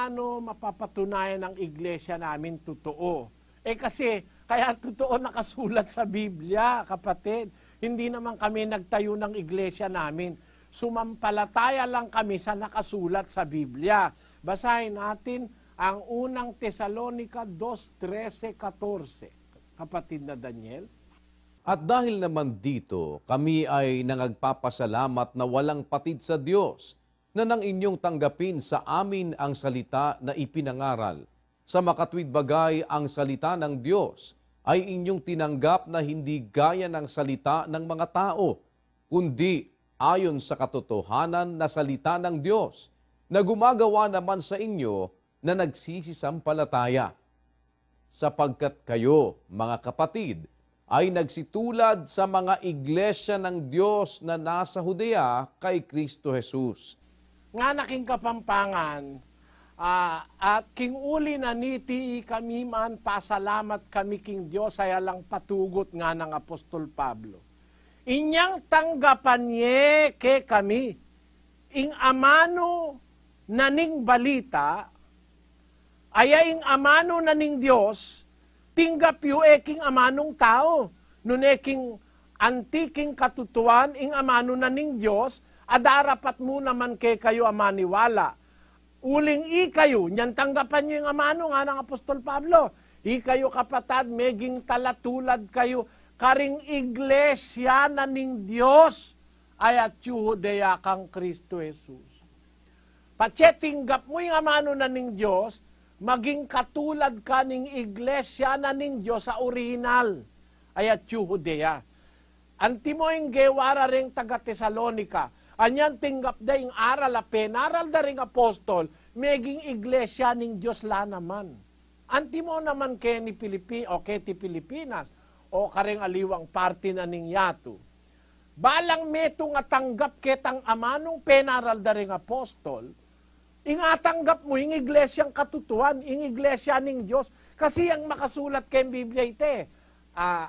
paano mapapatunayan ng iglesia namin totoo? Kasi, kaya totoo nakasulat sa Biblia, kapatid. Hindi naman kami nagtayo ng iglesia namin. Sumampalataya lang kami sa nakasulat sa Biblia. Basahin natin ang unang Tesalonica 2:13-14. Kapatid na Daniel. At dahil naman dito, kami ay nangagpapasalamat na walang patid sa Diyos, na nang inyong tanggapin sa amin ang salita na ipinangaral. Sa makatwid bagay ang salita ng Diyos ay inyong tinanggap na hindi gaya ng salita ng mga tao, kundi ayon sa katotohanan na salita ng Diyos, na gumagawa naman sa inyo na nagsisisampalataya. Sapagkat kayo, mga kapatid, ay nagsitulad sa mga iglesia ng Diyos na nasa Judea kay Kristo Jesus. Nga naking kapampangan, at king uli na niti kami man pasalamat kami king Diyos ay alang patugot nga ng Apostol Pablo. Inyang tanggapan niye ke kami, ing amano naning balita, ay ing amano naning Diyos, tinggap yu eking amanong tao, nun eking antiking katutuan, ing amano naning Diyos, adarapat mo naman kay kayo amaniwala. Uling kayo, nyan tanggapan nyo yung amano nga ng Apostol Pablo. Kayo kapatad, meging talatulad kayo, karing iglesia na ning Diyos, ay at Judea kang Kristo Jesus. Patse tinggap mo yung amano na ning Diyos, maging katulad ka ning iglesia na ning Diyos sa original, ay at Judea. Anti mo yung gewara ring taga Tesalonica, anyan tinggap da yung aral a penaral da ring apostol, meging iglesia ning Diyos la naman. Anti mo naman kay ni ti Pilipinas, o karing aliwang party na ning yato. Balang meto nga tanggap ketang amanong penaral da ring apostol, ingatanggap mo yung iglesyang katutuan, yung iglesia ning Diyos, kasi ang makasulat kay Biblia ite.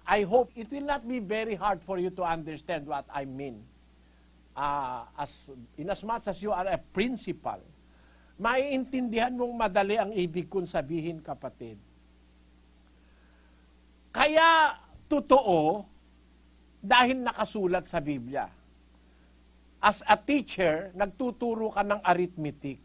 I hope it will not be very hard for you to understand what I mean. In as much as you are a principal, maiintindihan mong madali ang ibig kong sabihin, kapatid. Kaya totoo dahil nakasulat sa Biblia. As a teacher, nagtuturo ka ng arithmetic.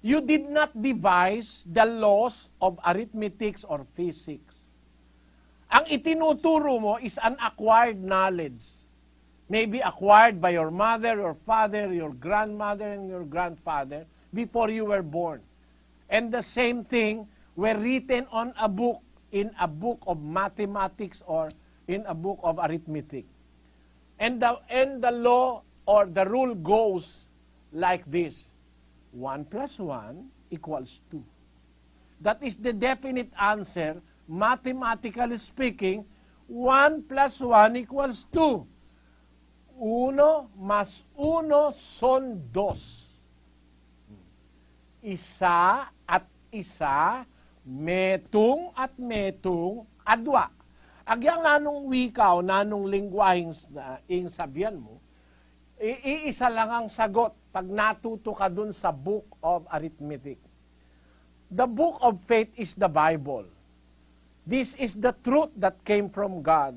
You did not devise the laws of arithmetics or physics. Ang itinuturo mo is an acquired knowledge. Maybe acquired by your mother, your father, your grandmother, and your grandfather before you were born. And the same thing were written on a book, in a book of mathematics or in a book of arithmetic. And the law or the rule goes like this. 1 plus 1 equals 2. That is the definite answer. Mathematically speaking, 1 plus 1 equals 2. 1 más 1 son 2. Isa at isa, metong at metong, adwa. Agyang nanong wikaw, nanong lingwahing ing sabihan mo, iisa lang ang sagot pag natuto ka dun sa book of arithmetic. The book of faith is the Bible. This is the truth that came from God,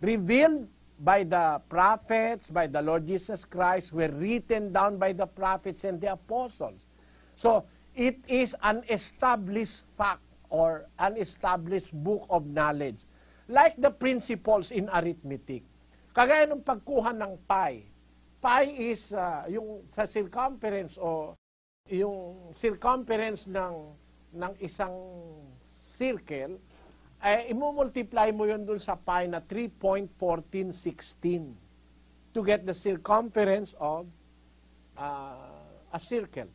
revealed by the prophets, by the Lord Jesus Christ, were written down by the prophets and the apostles. So, it is an established fact or an established book of knowledge. Like the principles in arithmetic. Kagaya ng pagkuha ng pi. Pi is yung sa circumference o yung circumference ng isang circle, imumultiply mo yun dun sa pi na 3.1416 to get the circumference of a circle.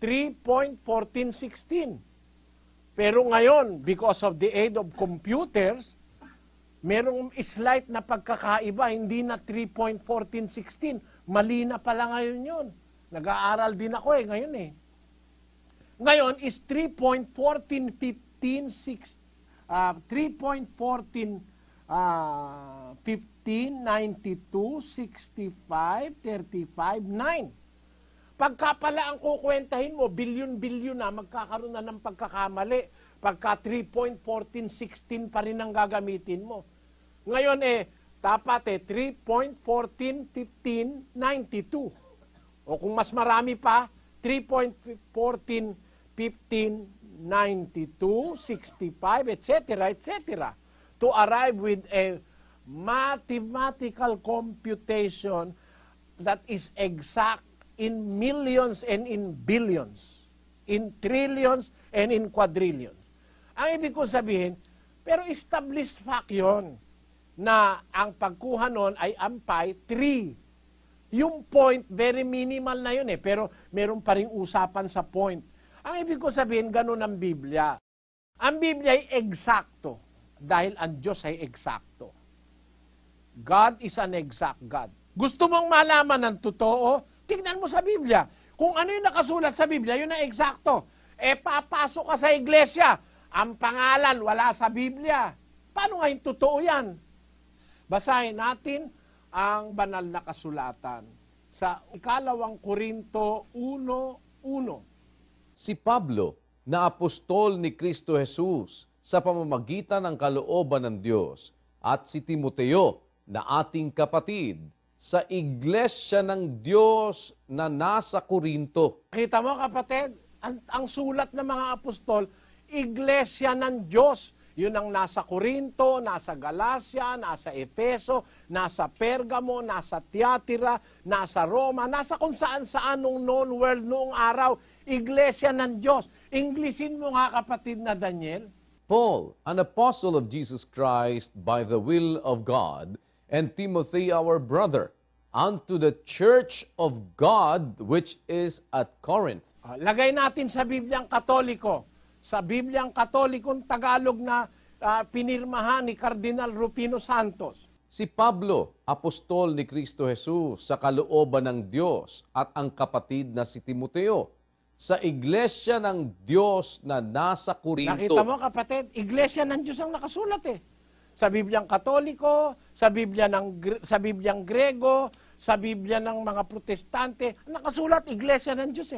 3.1416. Pero ngayon, because of the aid of computers, merong slight na pagkakaiba, hindi na 3.1416. Mali na pala ngayon yun. Nag-aaral din ako ngayon Ngayon is 3.1415, 3.14, 15, 92, 65, 35, 9. Pagka pala ang kukwentahin mo, bilyon-bilyon na, magkakaroon na ng pagkakamali. Pagka 3.1416 pa rin ang gagamitin mo. Ngayon dapat 3.141592. O kung mas marami pa, 3.141592, 65, etc., etc. To arrive with a mathematical computation that is exact in millions and in billions, in trillions and in quadrillions. Ang ibig kong sabihin, pero established fact yun, na ang pagkuha nun ay ampay 3. Yung point, very minimal na yun pero meron pa ring usapan sa point. Ang ibig kong sabihin, ganun ang Biblia. Ang Biblia ay eksakto, dahil ang Diyos ay eksakto. God is an exact God. Gusto mong malaman ng totoo? Tingnan mo sa Biblia. Kung ano yung nakasulat sa Biblia, yun ang eksakto. Papasok ka sa iglesia, ang pangalan wala sa Biblia. Paano nga yung totoo yan? Basahin natin ang banal na kasulatan sa 2 Korinto 1:1. Si Pablo, na apostol ni Kristo Jesus sa pamamagitan ng kalooban ng Diyos, at si Timoteo, na ating kapatid, sa iglesia ng Diyos na nasa Korinto. Kita mo kapatid, ang sulat ng mga apostol, iglesia ng Diyos. Yun ang nasa Korinto, nasa Galacia, nasa Efeso, nasa Pergamo, nasa Tiatira, nasa Roma, nasa kung saan-saan nung known world noong araw. Iglesia ng Diyos. Inglesin mo nga kapatid na Daniel. Paul, an apostle of Jesus Christ by the will of God, and Timothy our brother, unto the church of God which is at Corinth. Lagay natin sa Bibliang Katoliko. Sa Bibliang Katolikong Tagalog na pinirmahan ni Cardinal Rufino Santos. Si Pablo, apostol ni Kristo Jesus sa kalooban ng Diyos, at ang kapatid na si Timoteo, sa iglesia ng Diyos na nasa Korinto. Nakita mo kapatid, iglesia ng Diyos ang nakasulat Sa Bibliang Katoliko, sa Bibliang Grego, sa Biblia ng mga Protestante, nakasulat iglesia ng Diyos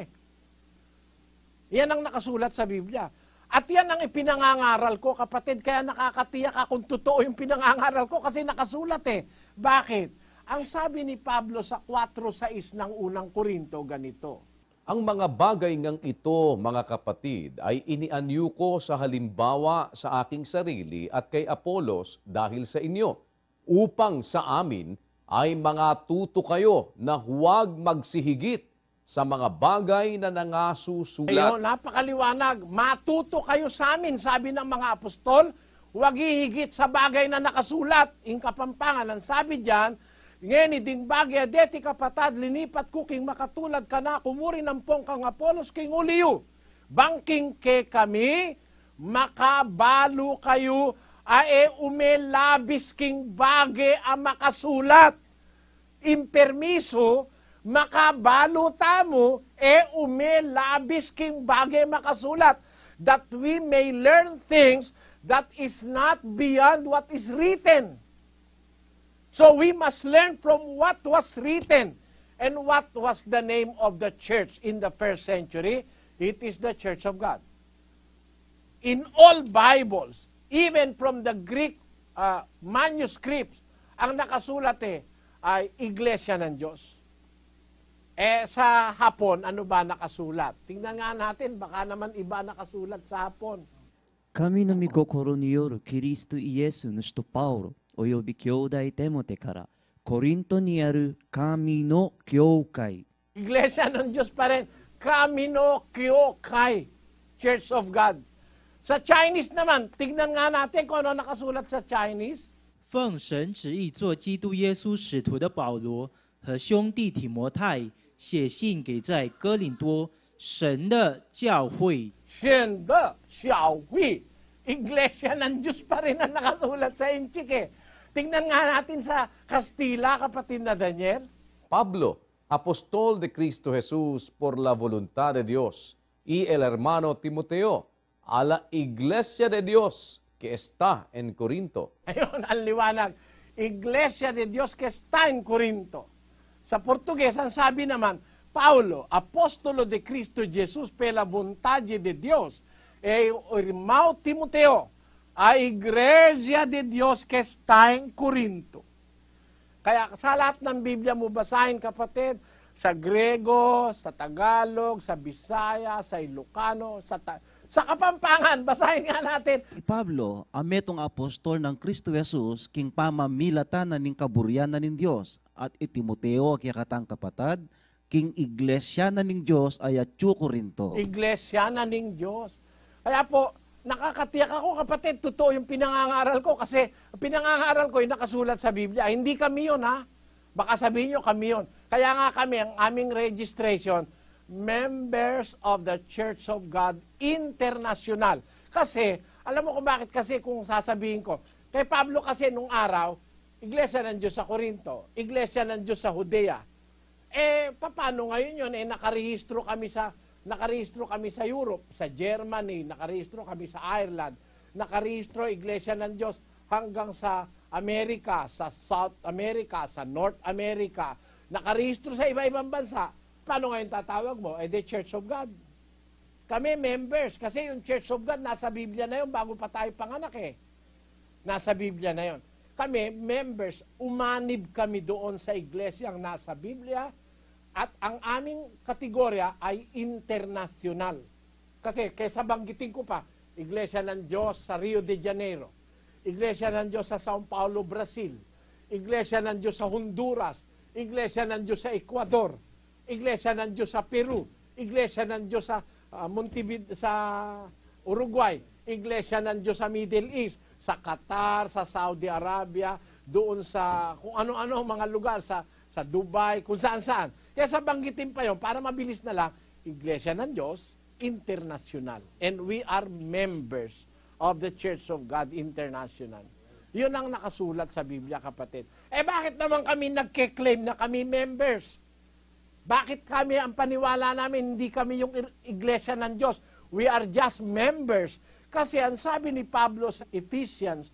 Yan ang nakasulat sa Biblia. At yan ang ipinangangaral ko, kapatid, kaya nakakatiyak akong totoo yung pinangangaral ko kasi nakasulat Bakit? Ang sabi ni Pablo sa 4:6 ng unang Korinto, ganito. Ang mga bagay ngang ito, mga kapatid, ay inianyo ko sa halimbawa sa aking sarili at kay Apolos dahil sa inyo, upang sa amin ay mga tuto kayo na huwag magsihigit sa mga bagay na nangasusulat. Ayun, napakaliwanag. Matuto kayo sa amin, sabi ng mga apostol, huwag hihigit sa bagay na nakasulat. Ing Kapampangan, ang sabi diyan, ngeni ding bagay deti kapatad, linipat ko king makatulad ka na, kumuri ng pong kang Apolos king uliyo. Bangking ke kami, makabalo kayo, umelabis king bagay ang makasulat. Impermiso, makabalo tamo, umelabis king bagay makasulat. That we may learn things that is not beyond what is written. So we must learn from what was written. And what was the name of the church in the first century? It is the Church of God. In all Bibles, even from the Greek manuscripts, ang nakasulat ay Iglesia ng Diyos. Sa Hapon, ano ba nakasulat? Tingnan nga natin, baka naman iba nakasulat sa Hapon. 神の御心によるキリストイエスの使徒パウロおよび兄弟テモテからコリントにある神の教会 Iglesia ng Diyos pa rin. Kami no Kyokai, Church of God. Sa Chinese naman, tignan nga natin kung ano nakasulat sa Chinese. 奉神旨意做基督耶稣使徒的保罗和兄弟提摩太写信给在哥林多神的教会。 Shenda, Xiaohui. Iglesia ng Diyos pa rin ang nakasulat sa Inchik Tingnan nga natin sa Kastila, kapatid na Daniel. Pablo, apostol de Cristo Jesús por la voluntad de Dios, y el hermano Timoteo, a la iglesia de Dios que está en Corinto. Ayun, ang liwanag. Iglesia de Dios que está en Corinto. Sa Portugues, ang sabi naman, Paolo, apostolo de Cristo Jesus pela vontade de Deus, e o irmão Timoteo, a igreja de Deus que está em Corinto. Kaya sa lahat ng Biblia mo basahin, kapatid, sa Grego, sa Tagalog, sa Bisaya, sa Ilocano, sa Kapampangan, basahin nga natin. Pablo, ametong apostol ng Kristo Jesus, king pamamilatan na ning kaburyanan ning Dios, at Timoteo, kiyakatang kapatad, king iglesia na ning Dios ay atyo Korinto. Iglesia na ning Diyos. Kaya po, nakakatiyak ako, kapatid, totoo yung pinangangaral ko kasi pinangangaral ko yung nakasulat sa Biblia. Hindi kami yun, ha? Baka sabihin nyo kami yun. Kaya nga kami, ang aming registration, members of the Church of God International. Kasi, alam mo kung bakit? Kasi kung sasabihin ko, kay Pablo kasi nung araw, Iglesia ng Diyos sa Corinto, Iglesia ng Diyos sa Judea. Paano ngayon yun? Nakarehistro kami sa Europe, sa Germany, nakarehistro kami sa Ireland, nakarehistro Iglesia ng Diyos hanggang sa Amerika, sa South America, sa North America, nakarehistro sa iba-ibang bansa. Paano ngayon tatawag mo? The Church of God. Kami members, kasi yung Church of God nasa Biblia na yun bago pa tayo panganak Nasa Biblia na yun. Kami, members, umanib kami doon sa iglesia ang nasa Biblia. At ang aming kategorya ay international. Kasi kaysa banggitin ko pa, Iglesia ng Diyos sa Rio de Janeiro, Iglesia ng Diyos sa Sao Paulo, Brazil, Iglesia ng Diyos sa Honduras, Iglesia ng Diyos sa Ecuador, Iglesia ng Diyos sa Peru, Iglesia ng Diyos sa sa Uruguay, Iglesia ng Diyos sa Middle East, sa Qatar, sa Saudi Arabia, doon sa kung ano-ano mga lugar, sa Dubai, kung saan-saan. Kaya sa banggitin pa yun, para mabilis na lang, Iglesia ng Diyos, international. And we are members of the Church of God International. Yun ang nakasulat sa Biblia, kapatid. Bakit naman kami nagke-claim na kami members? Bakit kami ang paniwala namin, hindi kami yung Iglesia ng Diyos? We are just members. Kasi ang sabi ni Pablo sa Ephesians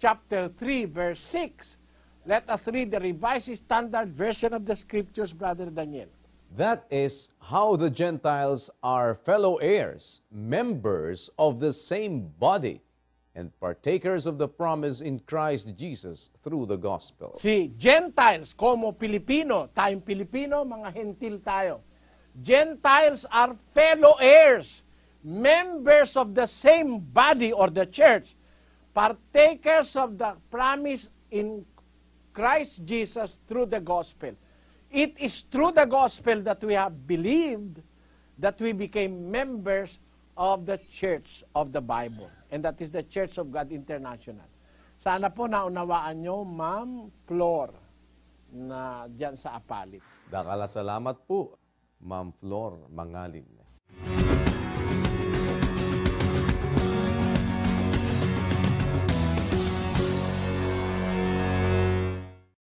chapter 3, verse 6, let us read the Revised Standard Version of the Scriptures, Brother Daniel. That is how the Gentiles are fellow heirs, members of the same body, and partakers of the promise in Christ Jesus through the gospel. Si Gentiles, como Pilipino, tayong Pilipino, mga hentil tayo. Gentiles are fellow heirs, members of the same body or the church, partakers of the promise in Christ Jesus through the gospel. It is through the gospel that we have believed that we became members of the Church of the Bible. And that is the Church of God International. Sana po naunawaan nyo, Ma'am Flor, na dyan sa Apalit. Dakala salamat po, Ma'am Flor Mangalim.